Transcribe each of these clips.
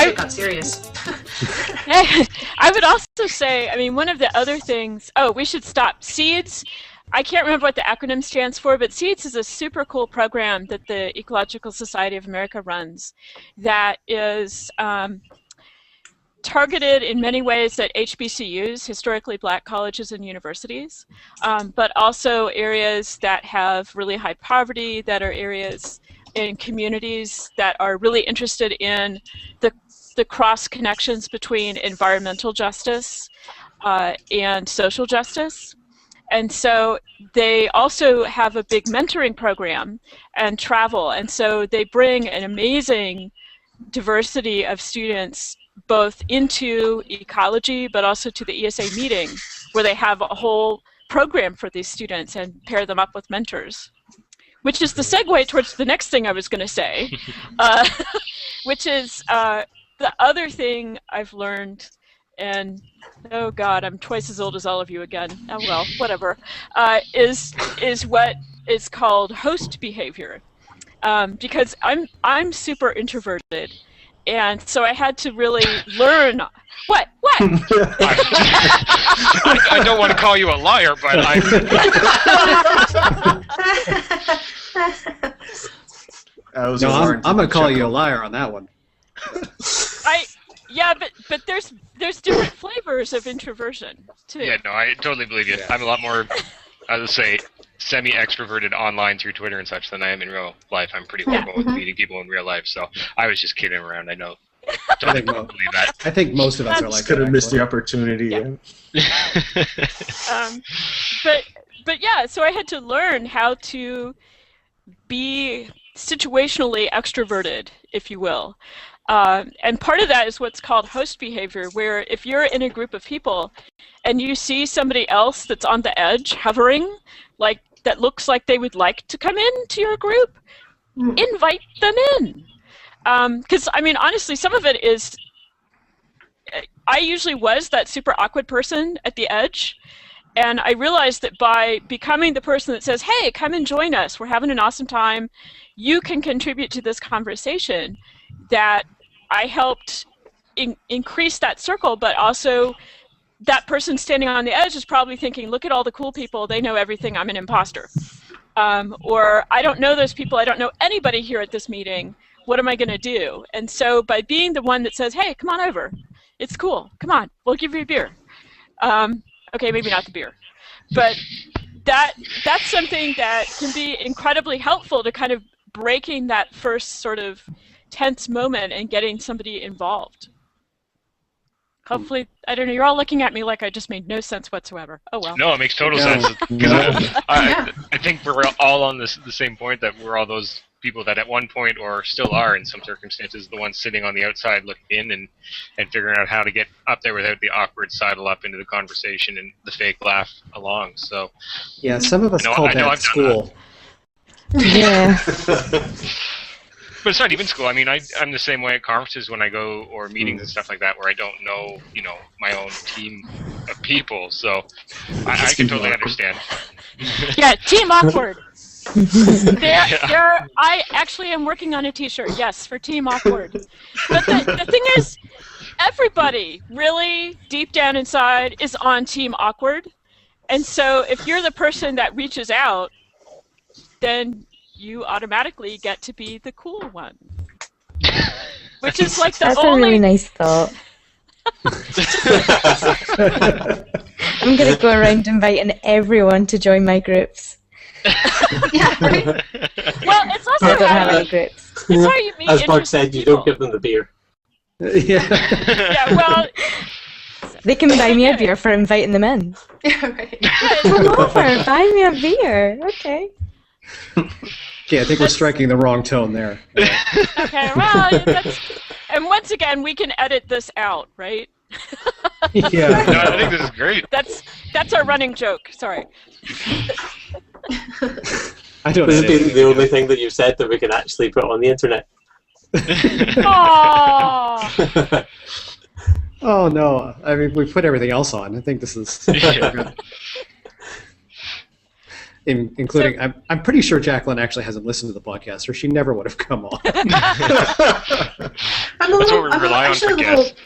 it got serious. I would also say, I mean, one of the other things, we should stop. SEEDS, I can't remember what the acronym stands for, but SEEDS is a super cool program that the Ecological Society of America runs that is targeted in many ways at HBCUs, historically black colleges and universities, but also areas that have really high poverty, that are areas in communities that are really interested in the cross connections between environmental justice and social justice. And so they also have a big mentoring program and travel. And so they bring an amazing diversity of students both into ecology, but also to the ESA meeting, where they have a whole program for these students and pair them up with mentors. Which is the segue towards the next thing I was going to say, which is the other thing I've learned, and oh God, I'm twice as old as all of you again. Oh well, whatever. Is what is called host behavior, because I'm super introverted, and so I had to really learn. What? I don't want to call you a liar, but I'm going to call you a liar on that one. But there's different flavors of introversion too. Yeah, no, I totally believe you. Yeah. I'm a lot more, I would say, semi-extroverted online through Twitter and such than I am in real life. I'm pretty horrible with meeting people in real life, so I was just kidding around. I know. I think most of us are like that. Could have missed the opportunity. Yeah. But yeah, so I had to learn how to be situationally extroverted, if you will. And part of that is what's called host behavior, where if you're in a group of people and you see somebody else that's on the edge, hovering, like that looks like they would like to come into your group, invite them in. Because, I mean, honestly, some of it is, I usually was that super awkward person at the edge, and I realized that by becoming the person that says, hey, come and join us, we're having an awesome time, you can contribute to this conversation, that I helped increase that circle, but also that person standing on the edge is probably thinking, look at all the cool people, they know everything, I'm an imposter. Or I don't know those people, I don't know anybody here at this meeting, what am I going to do? And so by being the one that says, hey, come on over, it's cool, come on, we'll give you a beer. Okay, maybe not the beer. But that's something that can be incredibly helpful to kind of breaking that first sort of tense moment and getting somebody involved. Hopefully, I don't know, you're all looking at me like I just made no sense whatsoever. Oh well. No, it makes total sense. I think we're all on the same point, that we're all those people that at one point, or still are in some circumstances, the ones sitting on the outside looking in and figuring out how to get up there without the awkward sidle up into the conversation and the fake laugh along. So yeah, some of us call that school. Yeah. But it's not even school. I mean, I'm the same way at conferences when I go, or meetings and stuff like that, where I don't know, my own team of people. So I can totally understand. Yeah, team awkward. I actually am working on a T-shirt, yes, for Team Awkward. But the thing is, everybody really deep down inside is on Team Awkward. And so if you're the person that reaches out, then you automatically get to be the cool one. Which is like the That's only... a really nice thought. I'm going to go around inviting everyone to join my groups. Yeah, right? Well, it's also I don't have any groups. It's how you meet As Mark said, you don't give them the beer. Yeah, well... They can buy me a beer for inviting them in. Yeah, right. Come over, buy me a beer. Okay. Okay, I think we're striking the wrong tone there. Okay, well, and once again, we can edit this out, right? Yeah. No, I think this is great. That's our running joke. Sorry. I don't This has been the only thing that you've said that we can actually put on the internet. Aww. Oh no! I mean, we put everything else on. I think this is good. Including, I'm pretty sure Jacquelyn actually hasn't listened to the podcast, or she never would have come on. That's I'm a That's little, what we rely on for actually guests.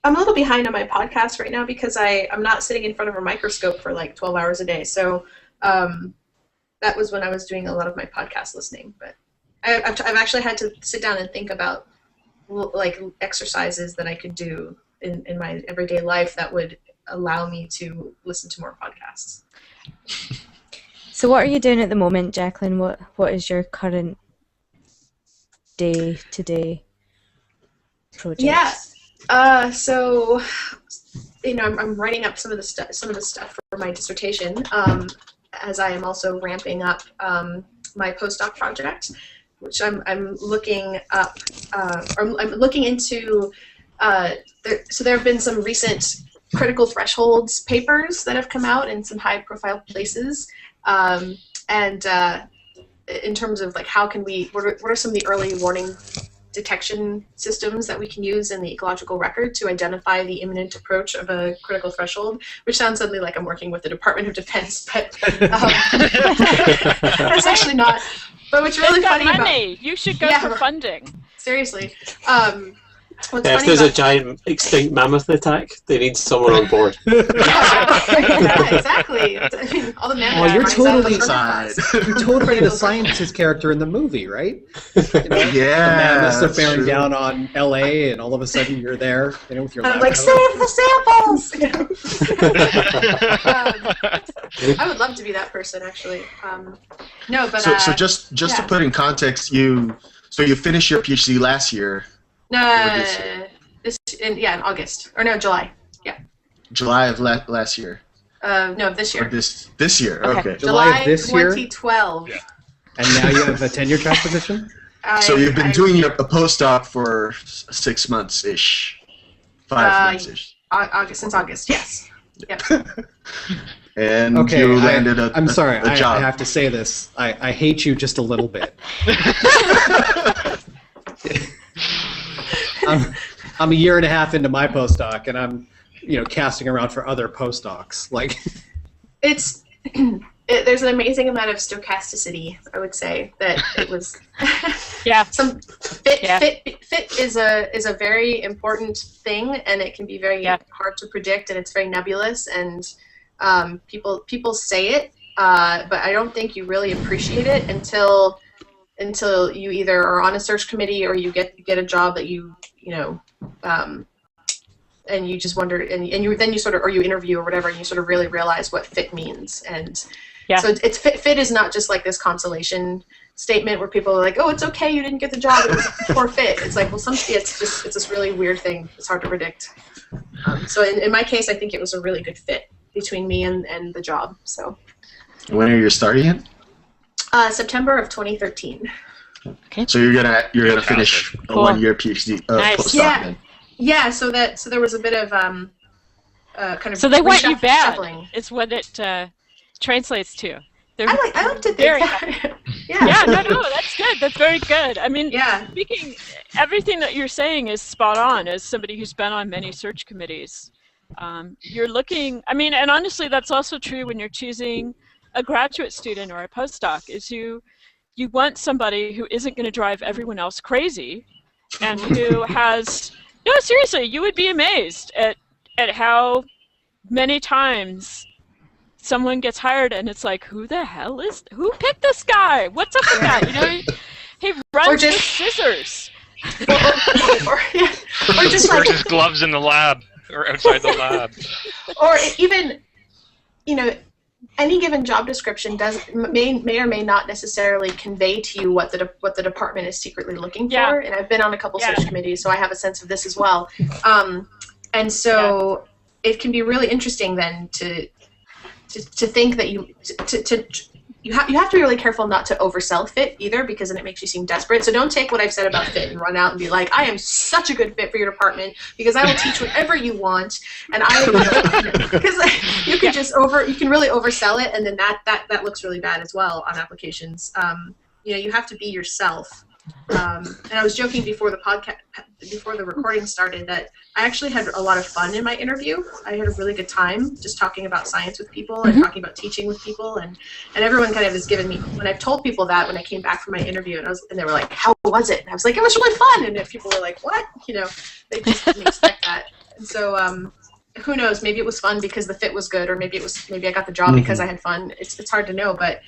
I'm a little behind on my podcast right now because I'm not sitting in front of a microscope for like 12 hours a day. So that was when I was doing a lot of my podcast listening. But I've actually had to sit down and think about like exercises that I could do in my everyday life that would allow me to listen to more podcasts. So what are you doing at the moment, Jacquelyn? What is your current day-to-day project? Yeah. So, I'm writing up some of the stuff for my dissertation, as I am also ramping up my postdoc project, which I'm looking up. I'm looking into. So there have been some recent critical thresholds papers that have come out in some high-profile places, and in terms of like how can we? What are some of the early warning detection systems that we can use in the ecological record to identify the imminent approach of a critical threshold, which sounds suddenly like I'm working with the Department of Defense, but that's actually not. But what's really funny money. You should go for funding. Seriously. If there's a giant extinct mammoth attack, they need someone on board. Yeah, exactly. I mean, all the Well, you're totally the scientist character in the movie, right? Yeah. The mammoths are bearing true. down on LA, and all of a sudden you're there, with your I'm like, save the samples! I would love to be that person, actually. No, but So just to put in context, you finished your PhD last year. No, in August. Or no, July. Yeah. July of last year. No, this year. Or this year. Okay. July of this year? 2012. Yeah. And now you have a tenure track position? So you've been doing a postdoc for 6 months-ish. 5 months-ish. Since August, yes. Yep. And Okay, you landed I'm sorry, a job. I have to say this. I hate you just a little bit. I'm a year and a half into my postdoc, and I'm, casting around for other postdocs. Like, there's an amazing amount of stochasticity, I would say, that it was. Yeah. Some fit is a very important thing, and it can be very hard to predict, and it's very nebulous, and people say it, but I don't think you really appreciate it until you either are on a search committee or you get a job that and you just wonder, and you sort of, or you interview or whatever, and you sort of really realize what fit means. And so it's fit is not just like this consolation statement where people are like, oh, it's okay, you didn't get the job, it was a poor fit. It's like, well, it's this really weird thing. It's hard to predict. So in my case, I think it was a really good fit between me and the job. So when are you starting it? September of 2013. Okay. So you're gonna finish a 1-year PhD postdoc. Yeah. Yeah. So there was a bit of kind of. So they want you bad. Shuffling. Is what it translates to. I like to think that. Yeah. No, that's good. That's very good. I mean, yeah. Everything that you're saying is spot on. As somebody who's been on many search committees, you're looking. I mean, and honestly, that's also true when you're choosing a graduate student or a postdoc. Is you want somebody who isn't going to drive everyone else crazy, and who has. No, seriously, you would be amazed at how many times someone gets hired and it's like, who picked this guy? What's up with that? He runs with scissors. or just wears like his gloves in the lab or outside the lab. Or even, any given job description may or may not necessarily convey to you what the department is secretly looking for. And I've been on a couple search committees, so I have a sense of this as well. And so it can be really interesting then to think that you have to be really careful not to oversell fit either, because then it makes you seem desperate. So don't take what I've said about fit and run out and be like, I am such a good fit for your department because I will teach whatever you want, and because you can really oversell it, and then that looks really bad as well on applications. You have to be yourself And I was joking before the recording started, that I actually had a lot of fun in my interview. I had a really good time just talking about science with people and talking about teaching with people, and everyone kind of has given me, when I've told people that when I came back from my interview, and they were like, "How was it?" And I was like, "It was really fun." And if people were like, "What?" They just didn't expect that. And so who knows? Maybe it was fun because the fit was good, or maybe I got the job because I had fun. It's hard to know, but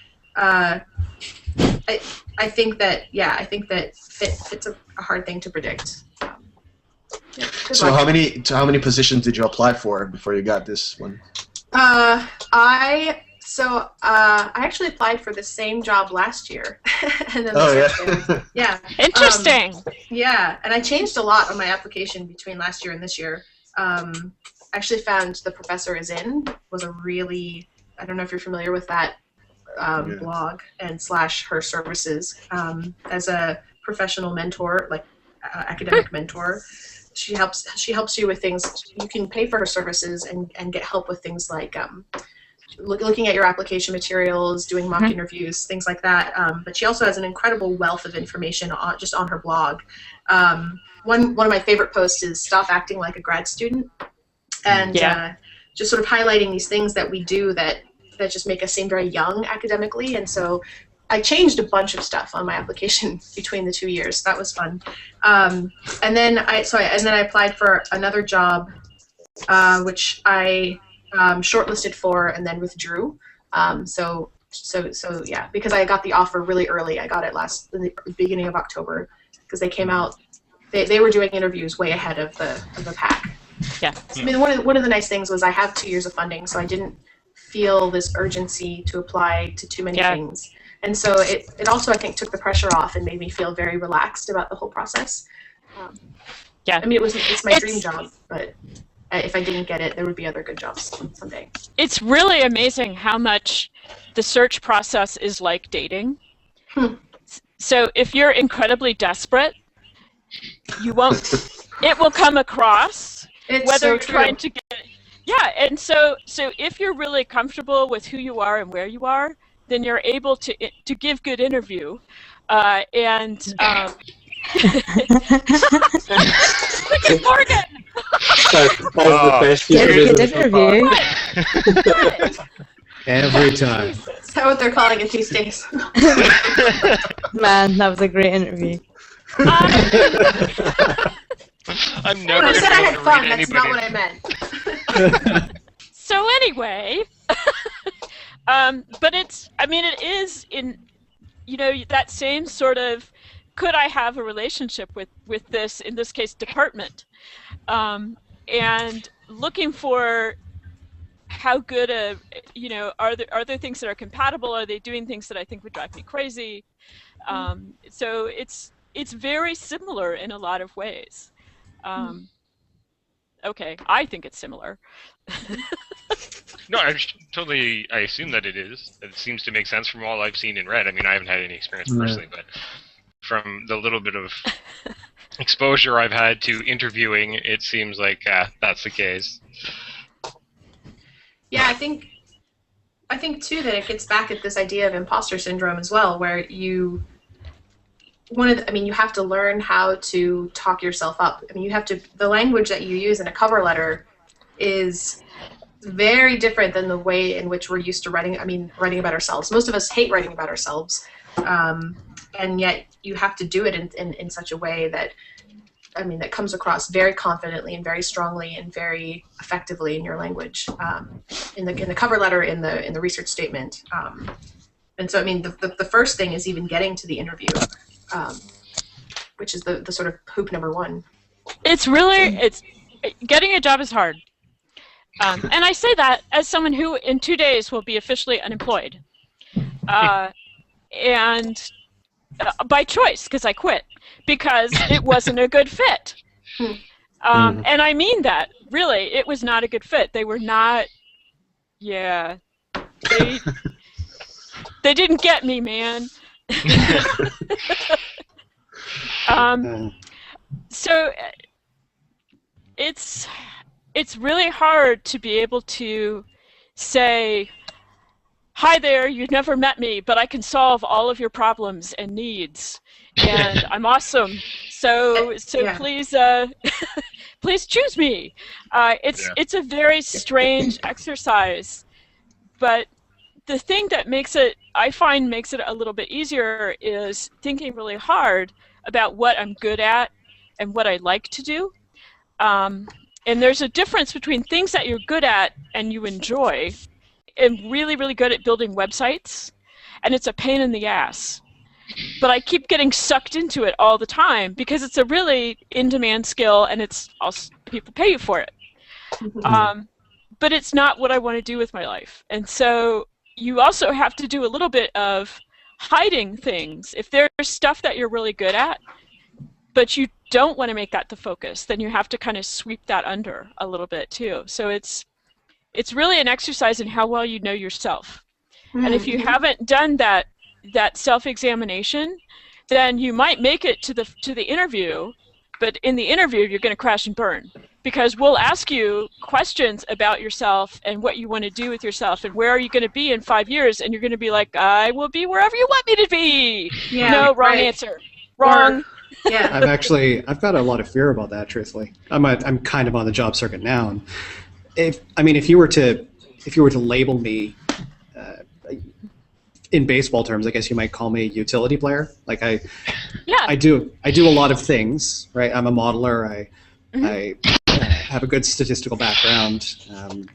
I think that fit's a hard thing to predict. So how many positions did you apply for before you got this one? I actually applied for the same job last year, and then yeah. Interesting. Yeah, and I changed a lot on my application between last year and this year. I actually found The Professor Is In was a really, I don't know if you're familiar with that blog and / her services as a professional mentor, like academic mentor. She helps you with things. You can pay for her services and get help with things like looking at your application materials, doing mock interviews, things like that. But she also has an incredible wealth of information just on her blog. One of my favorite posts is "Stop Acting Like a Grad Student," and just sort of highlighting these things that we do that just make us seem very young academically. And so I changed a bunch of stuff on my application between the 2 years. That was fun. And then I applied for another job, which I shortlisted for and then withdrew. So yeah, because I got the offer really early. I got it in the beginning of October, because they came out. They were doing interviews way ahead of the pack. Yeah. I mean, one of the nice things was I have 2 years of funding, so I didn't feel this urgency to apply to too many things. And so it also, I think, took the pressure off and made me feel very relaxed about the whole process. I mean, it's my dream job, but if I didn't get it, there would be other good jobs someday. It's really amazing how much the search process is like dating. So if you're incredibly desperate, it will come across, whether you're trying to get. Yeah, and so if you're really comfortable with who you are and where you are, then you're able to give good interview, and look at Morgan. That's the best piece of Good business so far. interview. Every time. Is that what they're calling it these days? Man, that was a great interview. I'm never When I going said I had to fun, read that's not anybody. what I meant. So anyway, but it is in, that same sort of, could I have a relationship with this, in this case, department, and looking for how good are there things that are compatible? Are they doing things that I think would drive me crazy? So it's very similar in a lot of ways. Okay, I think it's similar. No, I assume that it is. It seems to make sense from all I've seen and read. I mean, I haven't had any experience personally, but from the little bit of exposure I've had to interviewing, it seems like that's the case. Yeah, I think too that it gets back at this idea of imposter syndrome as well, where you have to learn how to talk yourself up. I mean, the language that you use in a cover letter is very different than the way in which we're used to writing about ourselves. Most of us hate writing about ourselves, and yet you have to do it in such a way that, that comes across very confidently and very strongly and very effectively in your language, in the cover letter, in the research statement. And so, the first thing is even getting to the interview, which is the sort of hoop number one. It's getting a job is hard. And I say that as someone who in 2 days will be officially unemployed. And by choice, because I quit, because it wasn't a good fit. And I mean that, really, it was not a good fit. They were not, they didn't get me, man. So it's really hard to be able to say, hi there, you've never met me, but I can solve all of your problems and needs, and I'm awesome. So please, please choose me. It's a very strange exercise, but the thing that I find makes it a little bit easier is thinking really hard about what I'm good at and what I like to do. And there's a difference between things that you're good at and you enjoy. I'm really, really good at building websites, and it's a pain in the ass. But I keep getting sucked into it all the time because it's a really in-demand skill, and it's also, people pay you for it. But it's not what I want to do with my life. And so you also have to do a little bit of hiding things. If there's stuff that you're really good at, but you don't want to make that the focus, then you have to kind of sweep that under a little bit too. So it's really an exercise in how well you know yourself. And if you haven't done that self-examination, then you might make it to the interview, but in the interview you're going to crash and burn, because we'll ask you questions about yourself and what you want to do with yourself and where are you going to be in 5 years, and you're going to be like, I will be wherever you want me to be. Yeah, no, wrong answer. Wrong. Yeah. I've got a lot of fear about that, truthfully. I'm kind of on the job circuit now, and if you were to label me in baseball terms, I guess you might call me a utility player. Like I do a lot of things, right? I'm a modeler. I have a good statistical background. I'm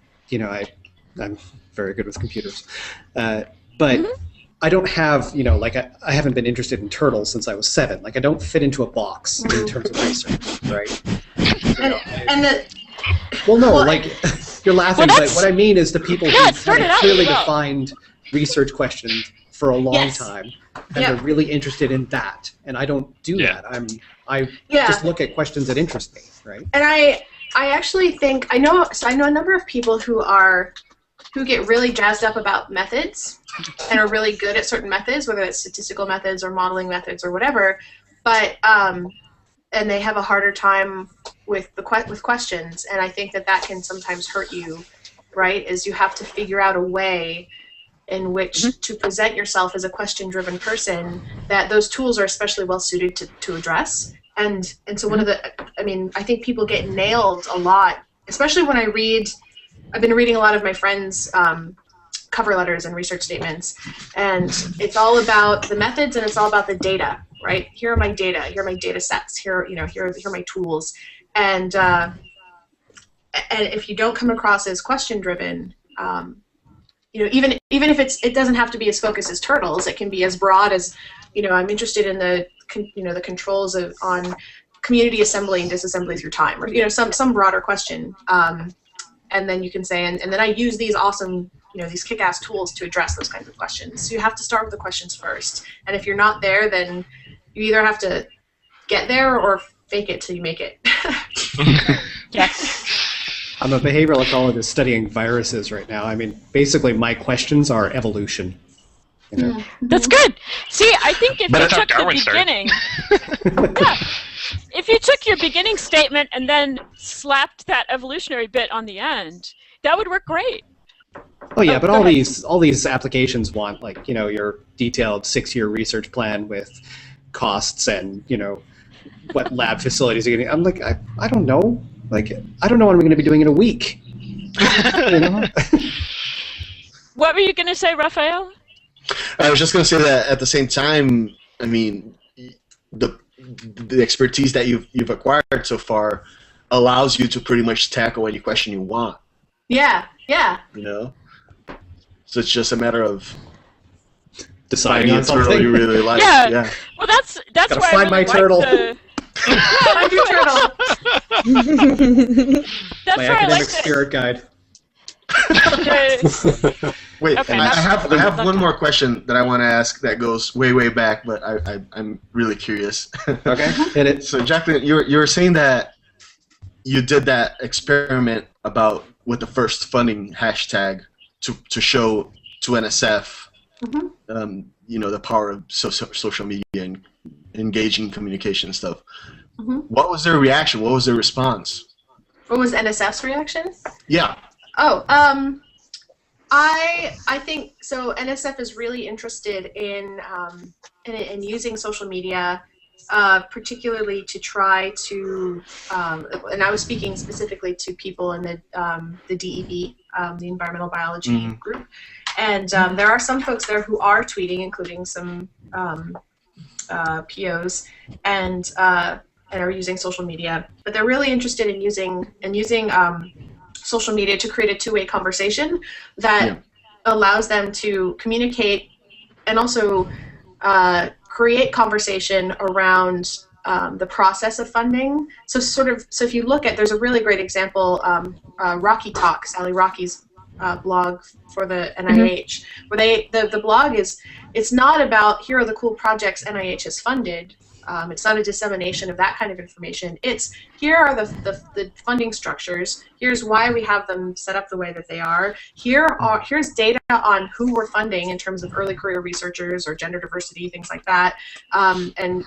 very good with computers, but I don't have, I haven't been interested in turtles since I was 7. Like I don't fit into a box in terms of research, right? You're laughing, but what I mean is the people who have clearly defined research questions for a long time, and they're really interested in that, and I don't do that. I just look at questions that interest me, right? And I actually think I know a number of people who get really jazzed up about methods and are really good at certain methods, whether it's statistical methods or modeling methods or whatever, but and they have a harder time with questions, and I think that can sometimes hurt you, right? Is you have to figure out a way in which to present yourself as a question-driven person that those tools are especially well suited to address. And so I think people get nailed a lot, especially when I've been reading a lot of my friends' cover letters and research statements, and it's all about the methods and it's all about the data, right? Here are my data. Here are my data sets. Here are my tools. And if you don't come across as question-driven, even if it doesn't have to be as focused as turtles, it can be as broad as, I'm interested in the controls on community assembly and disassembly through time, or some broader question. And then you can say, and then I use these awesome, these kick-ass tools to address those kinds of questions. So you have to start with the questions first. And if you're not there, then you either have to get there or fake it till you make it. Yes. I'm a behavioral ecologist studying viruses right now. I mean, basically my questions are evolution. That's good. See, I think if you took the beginning, if you took your beginning statement and then slapped that evolutionary bit on the end, that would work great. Oh yeah, but all these applications want your detailed 6-year research plan with costs and what lab facilities you're getting. I'm like, I don't know. I don't know what I'm going to be doing in a week. What were you going to say, Raphael? I was just going to say that at the same time, I mean, the expertise that you've acquired so far allows you to pretty much tackle any question you want. Yeah. So it's just a matter of deciding finding on a turtle something you really like. Yeah. Well, that's gotta why find I really my turtle. Find your turtle. That's my why I academic like spirit guide. Wait, Okay, I have one more question that I want to ask that goes way, way back, but I'm really curious. Okay, hit it. So, Jacquelyn, you were saying that you did that experiment with the first funding hashtag to show to NSF, the power of social media and engaging communication and stuff. What was their reaction? What was their response? What was NSF's reaction? Yeah. Oh, I think so. NSF is really interested in using social media, particularly to try to, and I was speaking specifically to people in the DEB, the Environmental Biology group, and there are some folks there who are tweeting, including some POs, and are using social media, but they're really interested in using social media to create a two-way conversation that allows them to communicate and also create conversation around the process of funding. So if you look at, there's a really great example, Rocky Talk, Sally Rocky's blog for the NIH, where the blog it's not about here are the cool projects NIH has funded. It's not a dissemination of that kind of information. It's here are the funding structures. Here's why we have them set up the way that they are. Here's data on who we're funding in terms of early career researchers or gender diversity, things like that. And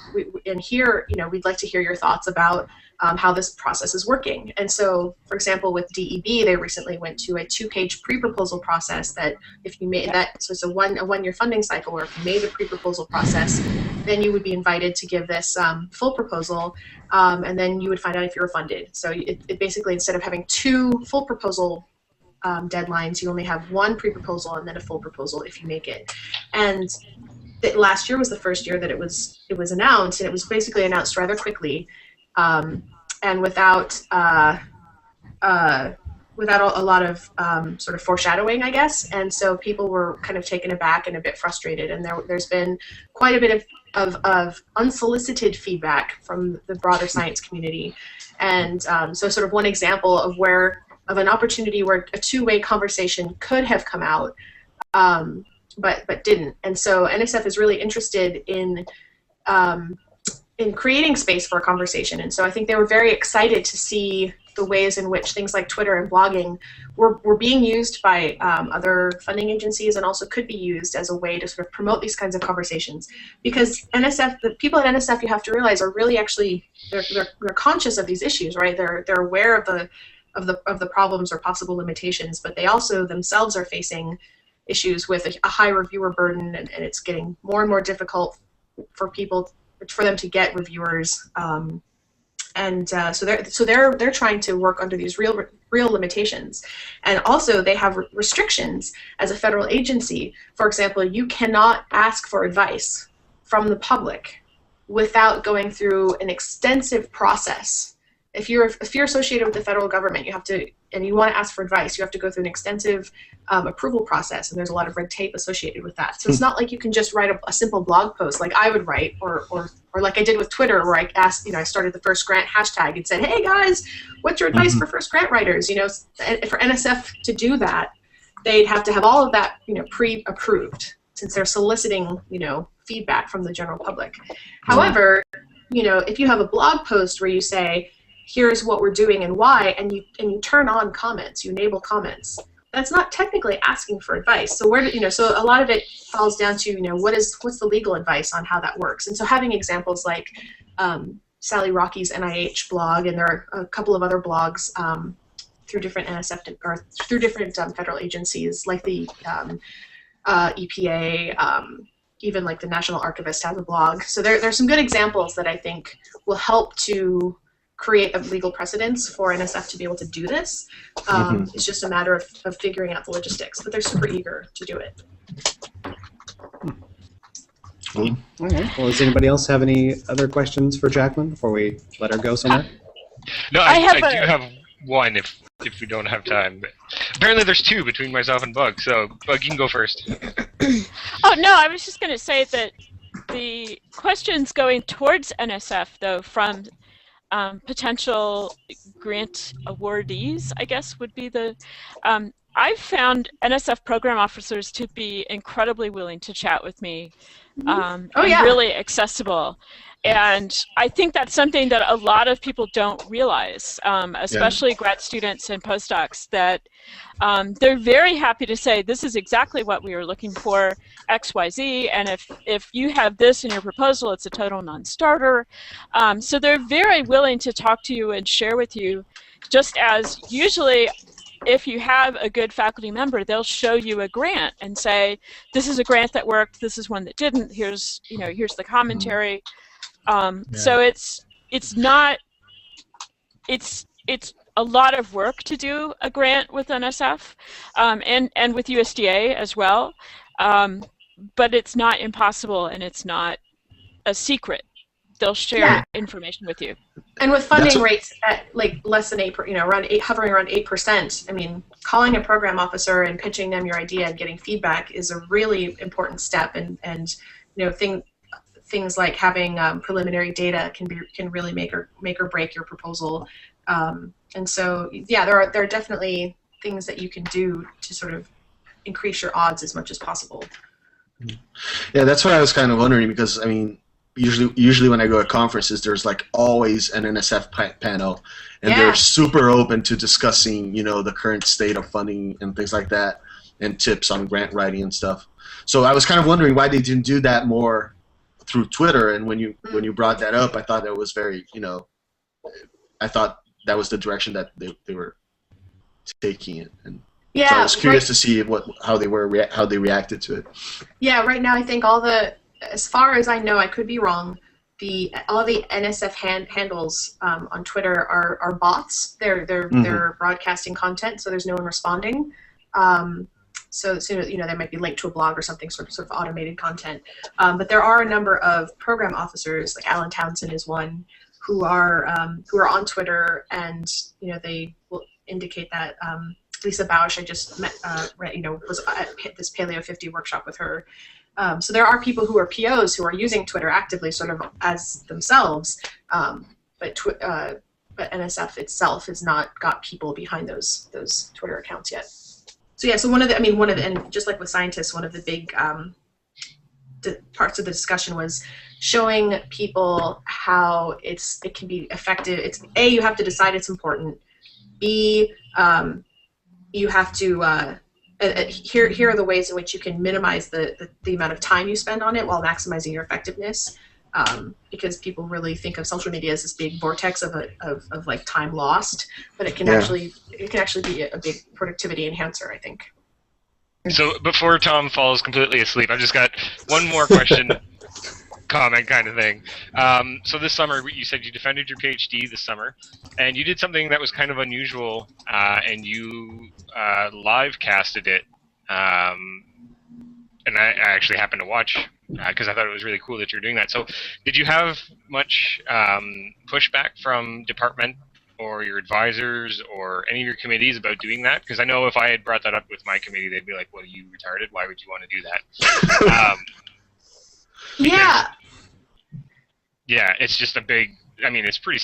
here, we'd like to hear your thoughts about how this process is working. And so, for example, with DEB, they recently went to a 2-page pre-proposal process that if you made that, so it's a one-year funding cycle, or if you made a pre-proposal process, then you would be invited to give this full proposal, and then you would find out if you were funded. So it basically, instead of having 2 full proposal deadlines, you only have 1 pre-proposal and then a full proposal if you make it. And last year was the first year that it was announced, and it was basically announced rather quickly. And without a lot of sort of foreshadowing, I guess, and so people were kind of taken aback and a bit frustrated, and there's been quite a bit of unsolicited feedback from the broader science community, and so sort of one example of an opportunity where a two-way conversation could have come out, but didn't, and so NSF is really interested in creating space for a conversation. And so I think they were very excited to see the ways in which things like Twitter and blogging were being used by other funding agencies, and also could be used as a way to sort of promote these kinds of conversations. Because NSF, the people at NSF, you have to realize, are really actually, they're conscious of these issues, right? They're aware of the problems or possible limitations, but they also themselves are facing issues with a high reviewer burden, and it's getting more and more difficult for them to get reviewers, so they're trying to work under these real limitations, and also they have restrictions as a federal agency. For example, you cannot ask for advice from the public without going through an extensive process. If you're associated with the federal government, and you want to ask for advice, you have to go through an extensive approval process, and there's a lot of red tape associated with that. So it's not like you can just write a simple blog post like I would write, or like I did with Twitter, where I asked, I started the first grant hashtag and said, hey guys, what's your advice for first grant writers? For NSF to do that, they'd have to have all of that, pre-approved, since they're soliciting, feedback from the general public. However, if you have a blog post where you say, here's what we're doing and why, and you turn on comments, you enable comments, that's not technically asking for advice. So so a lot of it falls down to, what's the legal advice on how that works? And so having examples like Sally Rocky's NIH blog, and there are a couple of other blogs through different NSF or through different federal agencies like the EPA, even like the National Archivist has a blog. So there's some good examples that I think will help to create a legal precedence for NSF to be able to do this. It's just a matter of figuring out the logistics, but they're super eager to do it. All right. Well, does anybody else have any other questions for Jacquelyn before we let her go somewhere? No, I do have one if we don't have time. But apparently there's 2 between myself and Bug, so Bug, you can go first. Oh, no, I was just going to say that the questions going towards NSF, though, from potential grant awardees, I guess, would be the... I've found NSF program officers to be incredibly willing to chat with me, and really accessible. And I think that's something that a lot of people don't realize, especially grad students and postdocs, that they're very happy to say, this is exactly what we were looking for, X, Y, Z, and if you have this in your proposal, it's a total non-starter. So they're very willing to talk to you and share with you, just as usually if you have a good faculty member, they'll show you a grant and say, this is a grant that worked, this is one that didn't, here's the commentary. So it's a lot of work to do a grant with NSF, and with USDA as well, but it's not impossible, and it's not a secret. They'll share information with you. And with funding rates at like less than 8%, hovering around 8%, I mean, calling a program officer and pitching them your idea and getting feedback is a really important step. And things like having preliminary data can really make or break your proposal. And so, there are definitely things that you can do to sort of increase your odds as much as possible. Yeah, that's what I was kind of wondering, because I mean, usually when I go to conferences, there's like always an NSF panel, and they're super open to discussing, the current state of funding and things like that, and tips on grant writing and stuff. So I was kind of wondering why they didn't do that more through Twitter. And when you brought that up, I thought that was very, I thought that was the direction that they were taking it. And so I was curious to see how they reacted to it. Yeah, right now I think as far as I know, I could be wrong, all the NSF handles on Twitter are bots. They're broadcasting content, so there's no one responding. So they might be linked to a blog or something, sort of automated content. But there are a number of program officers, like Alan Townsend is one, who are on Twitter, and they will indicate that. Lisa Bausch, I just met, was at this Paleo 50 workshop with her. So there are people who are POs who are using Twitter actively, sort of as themselves, but NSF itself has not got people behind those Twitter accounts yet. So so and just like with scientists, one of the big parts of the discussion was showing people how it can be effective. It's A, you have to decide it's important. B, you have to here are the ways in which you can minimize the amount of time you spend on it while maximizing your effectiveness, because people really think of social media as this big vortex of like time lost, but it can actually be a big productivity enhancer, I think. So before Tom falls completely asleep, I've just got one more question. Comment kind of thing. So this summer, you said you defended your PhD this summer, and you did something that was kind of unusual, and you live casted it, and I actually happened to watch because I thought it was really cool that you're doing that. So did you have much pushback from department or your advisors or any of your committees about doing that? Because I know if I had brought that up with my committee, they'd be like, well, you retarded, why would you want to do that? Yeah, it's just a big, it's pretty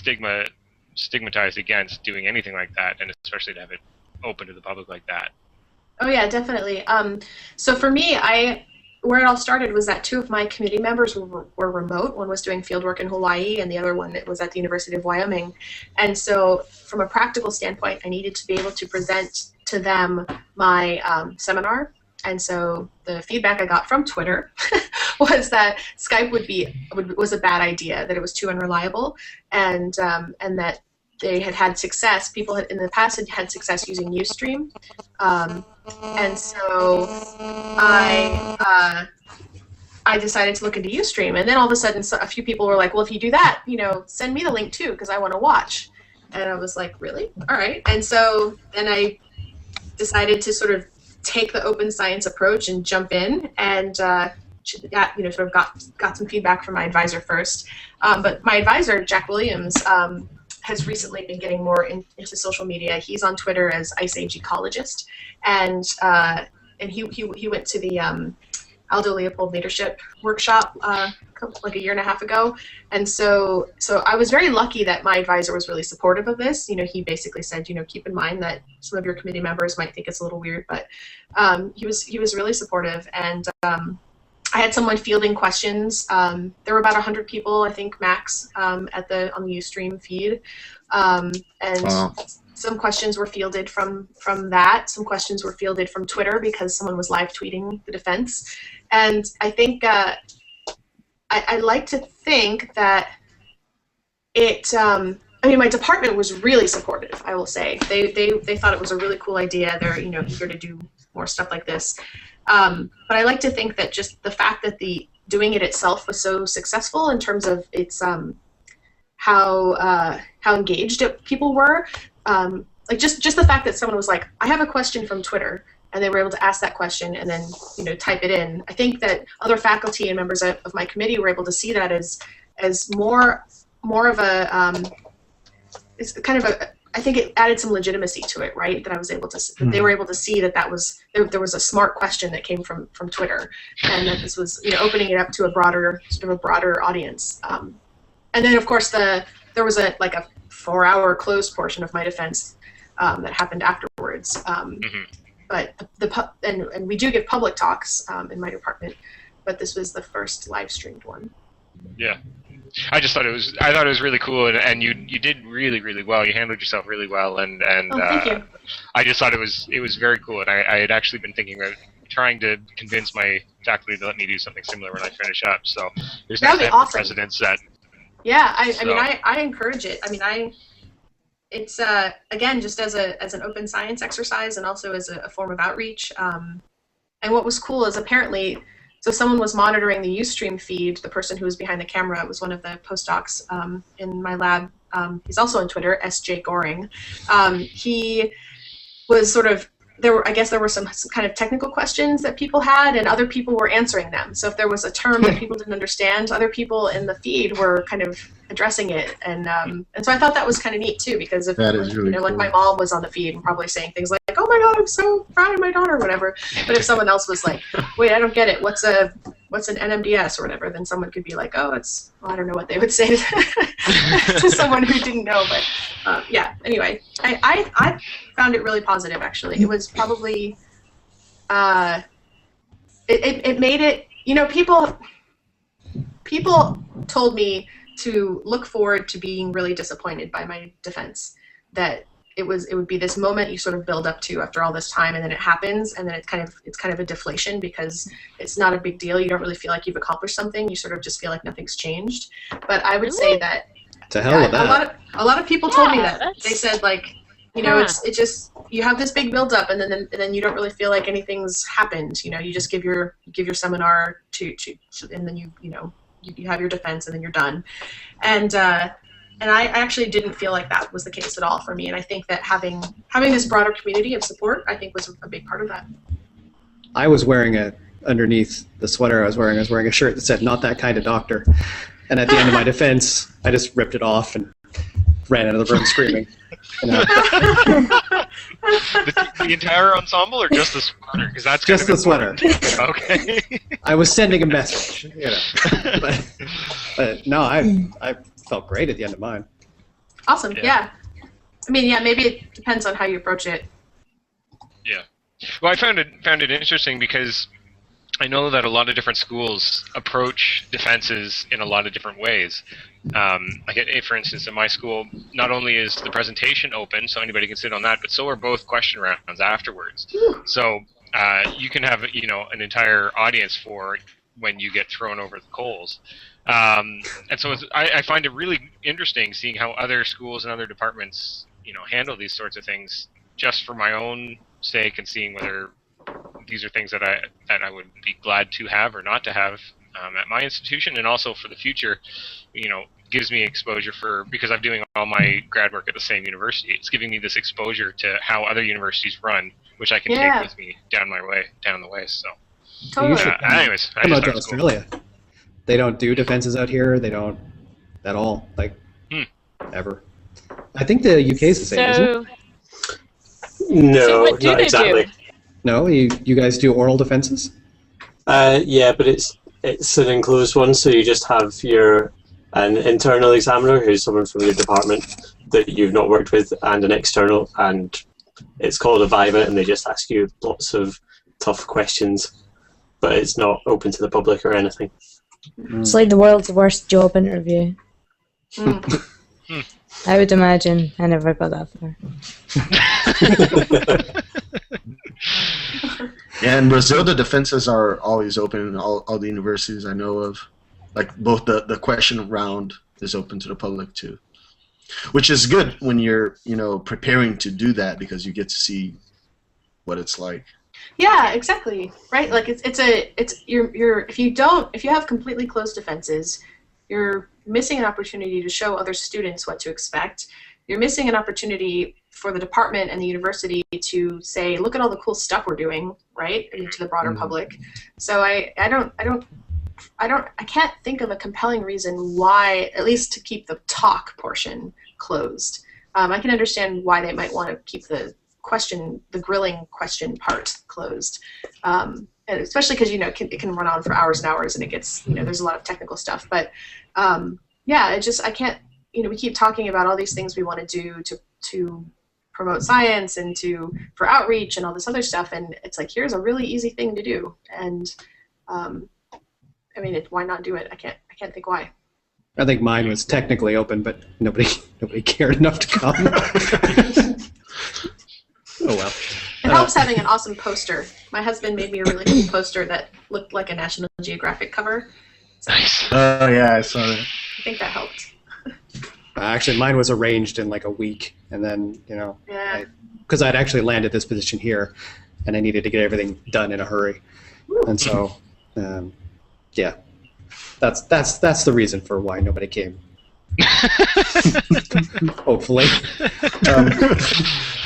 stigmatized against doing anything like that, and especially to have it open to the public like that. Oh yeah, definitely. So for me, where it all started was that two of my committee members were remote. One was doing fieldwork in Hawaii, and the other one was at the University of Wyoming. And so from a practical standpoint, I needed to be able to present to them my seminar. And so the feedback I got from Twitter was that Skype was a bad idea, that it was too unreliable, and that they had success. People in the past had success using Ustream, and so I decided to look into Ustream. And then all of a sudden, a few people were like, "Well, if you do that, send me the link too, because I want to watch." And I was like, "Really? All right." And so then I decided to sort of take the open science approach and jump in, and sort of got some feedback from my advisor first. But my advisor, Jack Williams, has recently been getting more into social media. He's on Twitter as Ice Age Ecologist, and he went to the Aldo Leopold Leadership Workshop like a year and a half ago, and so I was very lucky that my advisor was really supportive of this. He basically said, keep in mind that some of your committee members might think it's a little weird, but he was really supportive, and I had someone fielding questions. There were about 100 people, I think, max, on the Ustream feed, and wow. Some questions were fielded from that. Some questions were fielded from Twitter because someone was live tweeting the defense, and I think I like to think that it I mean, my department was really supportive, I will say. They thought it was a really cool idea. They're, eager to do more stuff like this. But I like to think that just the fact that doing it itself was so successful in terms of its how engaged people were. Like just the fact that someone was like, I have a question from Twitter, and they were able to ask that question and then type it in. I think that other faculty and members of my committee were able to see that as more of a it's kind of I think it added some legitimacy to it, right? That I was able to that they were able to see that there was a smart question that came from Twitter, and that this was opening it up to a broader audience. And then of course there was a 4-hour closed portion of my defense that happened afterwards. But and we do give public talks in my department, but this was the first live streamed one. Yeah, I thought it was really cool, and you did really, really well. You handled yourself really well, and thank you. I just thought it was very cool, and I had actually been thinking about trying to convince my faculty to let me do something similar when I finish up. So there's no awesome. precedence that. Yeah, I mean I encourage it. I mean it's again just as an open science exercise and also as a form of outreach. And what was cool is apparently. So someone was monitoring the Ustream feed. The person who was behind the camera was one of the postdocs in my lab. He's also on Twitter, S.J. Goring. He was sort of I guess there were some kind of technical questions that people had, and other people were answering them. So if there was a term that people didn't understand, other people in the feed were kind of addressing it, and so I thought that was kind of neat too, because if really like cool. my mom was on the feed and probably saying things like, "Oh my God, I'm so proud of my daughter," or whatever. But if someone else was like, "Wait, I don't get it. What's an NMDS or whatever?" then someone could be like, "Oh, I don't know what they would say to someone who didn't know." But yeah. Anyway, I found it really positive. Actually, it was probably it made it. People told me to look forward to being really disappointed by my defense. That it would be this moment you sort of build up to after all this time, and then it happens, and then it's kind of a deflation because it's not a big deal. You don't really feel like you've accomplished something. You sort of just feel like nothing's changed. But I would say that to hell with that. A lot of people told me that. They said like, it just you have this big build up, and then you don't really feel like anything's happened. You just give your seminar to and then you have your defense, and then you're done. And I actually didn't feel like that was the case at all for me. And I think that having this broader community of support, I think, was a big part of that. I was wearing underneath the sweater I was wearing a shirt that said, "Not that kind of doctor." And at the end of my defense, I just ripped it off and ran out of the room screaming. The entire ensemble, or just the sweater? Because that's just the sweater. Okay. I was sending a message, but no, I felt great at the end of mine. Awesome. Yeah. I mean, yeah, maybe it depends on how you approach it. Yeah. Well, I found it interesting because I know that a lot of different schools approach defenses in a lot of different ways. For instance, in my school, not only is the presentation open, so anybody can sit on that, but so are both question rounds afterwards. So you can have an entire audience for when you get thrown over the coals. And so I find it really interesting seeing how other schools and other departments handle these sorts of things, just for my own sake, and seeing whether these are things that I would be glad to have or not to have at my institution, and also for the future, gives me exposure because I'm doing all my grad work at the same university. It's giving me this exposure to how other universities run, which I can take with me down the way. So, totally. Anyways, come out to Australia. Cool. They don't do defenses out here. They don't at all, ever. I think the UK is the same, isn't it? No, what do not they exactly. do? No, you guys do oral defenses? Yeah, but it's an enclosed one, so you just have an internal examiner who's someone from your department that you've not worked with, and an external, and it's called a Viva, and they just ask you lots of tough questions, but it's not open to the public or anything. It's like the world's worst job interview. I would imagine. I never got that far. Yeah, in Brazil, the defenses are always open in all the universities I know of. Like, both the question round is open to the public, too. Which is good when you're, preparing to do that because you get to see what it's like. Yeah, exactly. Right? Like if you have completely closed defenses, you're missing an opportunity to show other students what to expect. You're missing an opportunity for the department and the university to say, look at all the cool stuff we're doing, right? I mean, to the broader public. So I can't think of a compelling reason why, at least to keep the talk portion closed. I can understand why they might want to keep the grilling question part closed, and especially because it can run on for hours and hours, and it gets there's a lot of technical stuff. But I can't. We keep talking about all these things we want to do to promote science and for outreach and all this other stuff, and it's like, here's a really easy thing to do, and why not do it? I can't think why. I think mine was technically open, but nobody cared enough to come. Oh well. It helps having an awesome poster. My husband made me a really cool poster that looked like a National Geographic cover. Nice. Oh yeah, I saw that. I think that helped. Actually, mine was arranged in like a week, and then because I'd actually landed this position here, and I needed to get everything done in a hurry, and so that's the reason for why nobody came. Hopefully.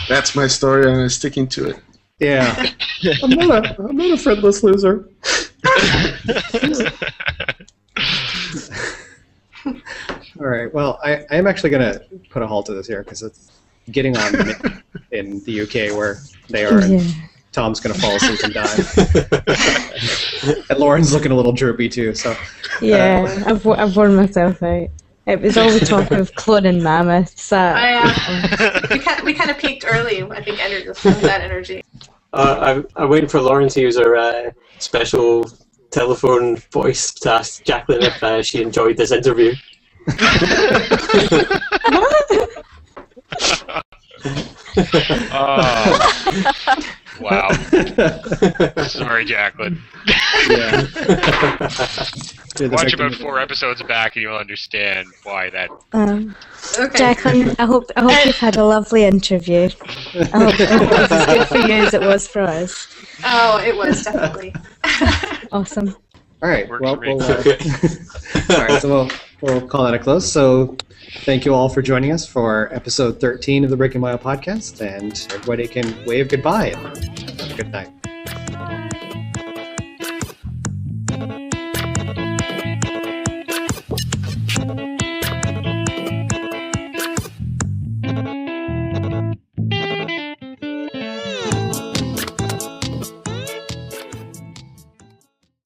That's my story, and I'm sticking to it. Yeah. I'm not a friendless loser. All right. Well, I am actually going to put a halt to this here because it's getting on in the UK where they are. And Tom's going to fall asleep and die. And Lauren's looking a little droopy too. So. Yeah, I've worn myself out. It was all the talk of cloning mammoths. We kind of peaked early. I think that energy. I'm waiting for Lauren to use her special telephone voice to ask Jacquelyn if she enjoyed this interview. Wow. Sorry, Jacquelyn. Watch about 4 episodes back and you'll understand why that... Okay. Jacquelyn, I hope you've had a lovely interview. I hope it was as good for you as it was for us. Oh, it was, definitely. Awesome. All right. Well, all right, so we'll call that a close. So thank you all for joining us for episode 13 of the Breaking Mile podcast, and everybody can wave goodbye and have a good night.